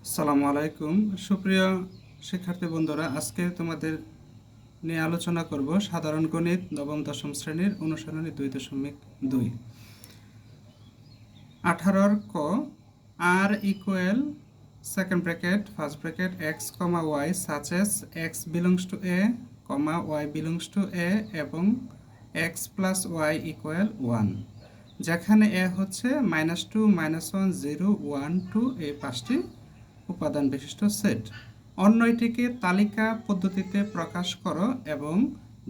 আসসালামু আলাইকুম সুপ্রিয় শিক্ষার্থী বন্ধুরা, আজকে তোমাদের নিয়ে আলোচনা করব সাধারণ গণিত নবম দশম শ্রেণীর অনুসরণী 2.2 18 ক R equal second bracket first bracket x comma y such as x belongs to A comma y belongs to A এবং এক্স প্লাস ওয়াই ইকুয়াল 1, যেখানে এ হচ্ছে -2 -1 0 1 2 এই পাঁচটি উপাদান বিশিষ্ট সেট। অন্যটিকে তালিকা পদ্ধতিতে প্রকাশ করো এবং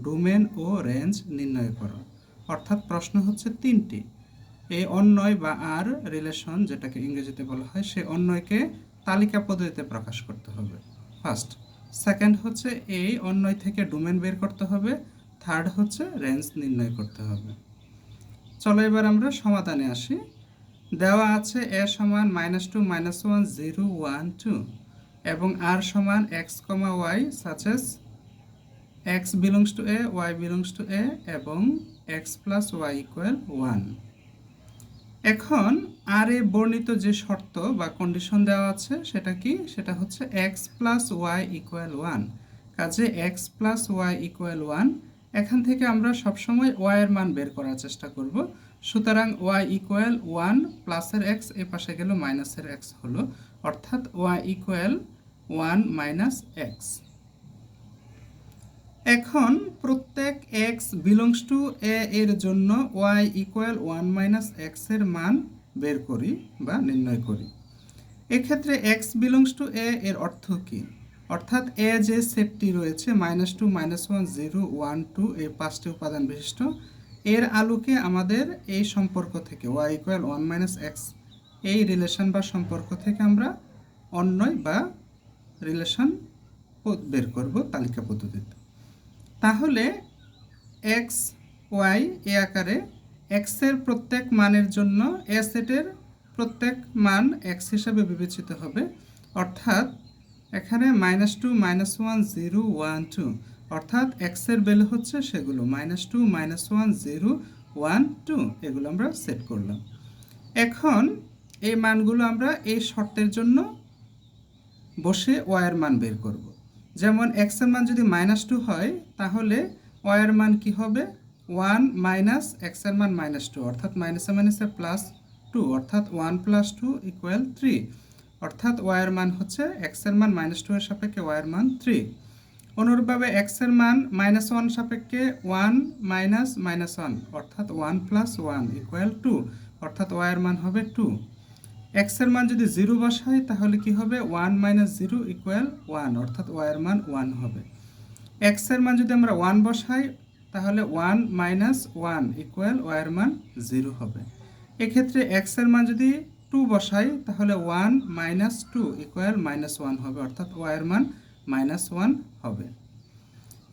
ডোমেন ও রেঞ্জ নির্ণয় করো। অর্থাৎ প্রশ্ন হচ্ছে তিনটি। এই অন্যয় বা আর রিলেশন, যেটাকে ইংরেজিতে বলা হয়, সে অন্যয়কে তালিকা পদ্ধতিতে প্রকাশ করতে হবে ফার্স্ট। সেকেন্ড হচ্ছে এই অন্যয় থেকে ডোমেন বের করতে হবে। থার্ড হচ্ছে রেঞ্জ নির্ণয় করতে হবে। চলো এবার আমরা সমাধানে আসি। দেওয়া আছে এ সমান -2 -1 0 1 2 এবং আর সমান x comma y such as x belongs to A y belongs to A এবং এক্স প্লাস ওয়াই ইকুয়াল 1। এখন আর এ বর্ণিত যে শর্ত বা কন্ডিশন দেওয়া আছে সেটা কি? সেটা হচ্ছে এক্স প্লাস ওয়াই ইকুয়াল 1। কাজে এক্স প্লাস ওয়াই ইকুয়াল 1, এখান থেকে আমরা সবসময় ওয়াই এর মান বের করার চেষ্টা করব। সুতরাং ওয়াই ইকুয়াল 1 প্লাসের এক্স এ পাশে গেল মাইনাসের এক্স হলো, অর্থাৎ ওয়াই ইকুয়াল 1 মাইনাস এক্স। এখন প্রত্যেক x বিলংস টু a এর জন্য y ইকুয়াল 1 মাইনাস এক্স এর মান বের করি বা নির্ণয় করি। এক্ষেত্রে x বিলংস টু a এর অর্থ কি? অর্থাৎ a যে সেটটি রয়েছে -2 -1 0 1 2 এই পাঁচটি উপাদান বিশিষ্ট, এর আলোকে আমাদের এই সম্পর্ক থেকে y ইকুয়াল 1 মাইনাস এক্স এই রিলেশন বা সম্পর্ক থেকে আমরা অন্যয় বা রিলেশন বের করব তালিকা পদ্ধতিতে। তাহলে এক্স ওয়াই এ আকারে এক্সের প্রত্যেক মানের জন্য এ সেটের প্রত্যেক মান এক্স হিসাবে বিবেচিত হবে। অর্থাৎ এখানে -2 -1 0 1 2, অর্থাৎ এক্সের ভ্যালু হচ্ছে সেগুলো -2 -1 0 1 2, এগুলো আমরা সেট করলাম। এখন এই মানগুলো আমরা এই শর্তের জন্য বসে ওয়াইয়ের মান বের করব। যেমন এক্স এর মান যদি -2 হয় তাহলে ওয়াই এর মান কি হবে? 1 মাইনাস এক্স এর মান -2, অর্থাৎ মাইনাসে মাইনাসে +2, অর্থাৎ 1 + 2 = 3, অর্থাৎ ওয়াই এর মান হচ্ছে এক্স এর মান -2 এর সাপেক্ষে ওয়াই এর মান 3। অনুরূপভাবে এক্স এর মান -1 সাপেক্ষে 1 মাইনাস -1, অর্থাৎ 1 + 1 = 2, অর্থাৎ ওয়াই এর মান হবে 2। এক্স এর মান যদি 0 বসাই তাহলে কি হবে? 1 - 0 = 1, অর্থাৎ ওয়াই এর মান 1 হবে। এক্স এর মান যদি আমরা 1 বসাই তাহলে 1 - 1 = ওয়াই এর মান 0 হবে। এক্ষেত্রে এক্স এর মান যদি 2 বসাই তাহলে 1 - 2 = -1 হবে, অর্থাৎ ওয়াই এর মান -1 হবে।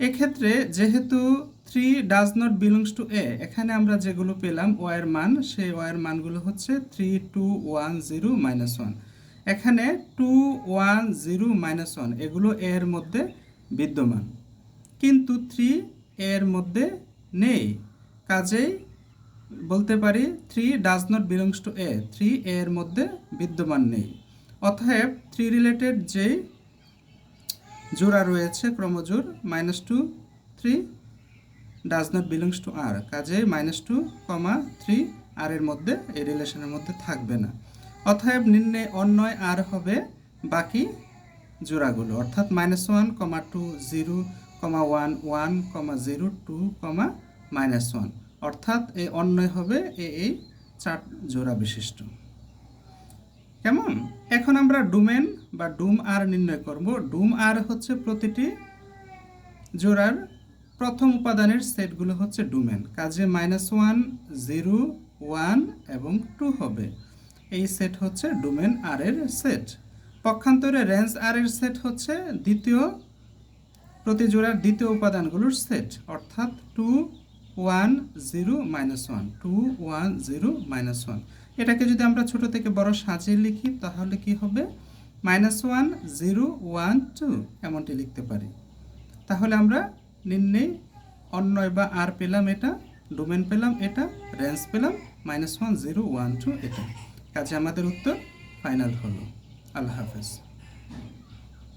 এক্ষেত্রে যেহেতু 3 ডাজ নট বিলংস টু এ, এখানে আমরা যেগুলো পেলাম ওয়াই এর মান, সেই ওয়াই এর মানগুলো হচ্ছে 3 2 1 0 -1। এখানে 2 1 0 -1 এগুলো এ এর মধ্যে বিদ্যমান, কিন্তু 3 এর মধ্যে নেই। কাজেই বলতে পারি 3 ডাজ নট বিলংস টু এ, 3 এর মধ্যে বিদ্যমান নেই। অতএব 3 রিলেটেড যেই জোড়া রয়েছে ক্রমজোড় -2 3 ডাজ নট বিলংস টু আর, কাজে -2, 3 আর এর মধ্যে এই রিলেশনের মধ্যে থাকবে না। অতএব নিম্নে অন্যয় আর হবে বাকি জোড়াগুলো, অর্থাৎ -1, 2 0, 1 1, 0 2, -1, অর্থাৎ এই অন্যয় হবে এই 4 জোড়া বিশিষ্ট। কেমন? এখন আমরা ডোমেন বা ডুম আর নির্ণয় করব। ডুম আর হচ্ছে প্রতিটি জোড়ার প্রথম উপাদানের সেটগুলো হচ্ছে ডোমেন। কাজে -1 0 1 এবং 2 হবে, এই সেট হচ্ছে ডোমেন আর এর সেট। পক্ষান্তরে রেঞ্জ আর এর সেট হচ্ছে প্রতি জোড়ার দ্বিতীয় উপাদানগুলোর সেট, অর্থাৎ 2 1 0 -1 2 1 0 -1। এটাকে যদি আমরা ছোট থেকে বড় সাজিয়ে লিখি তাহলে কি হবে? -1 0 1 2 এমনটি লিখতে পারি। তাহলে আমরা নিম্নে অন্যয় বা আর পেলাম এটা, ডোমেন পেলাম এটা, রেঞ্জ পেলাম -1 0 1 2 এটা। কাজে আমাদের উত্তর ফাইনাল হলো। আল্লাহ হাফেজ।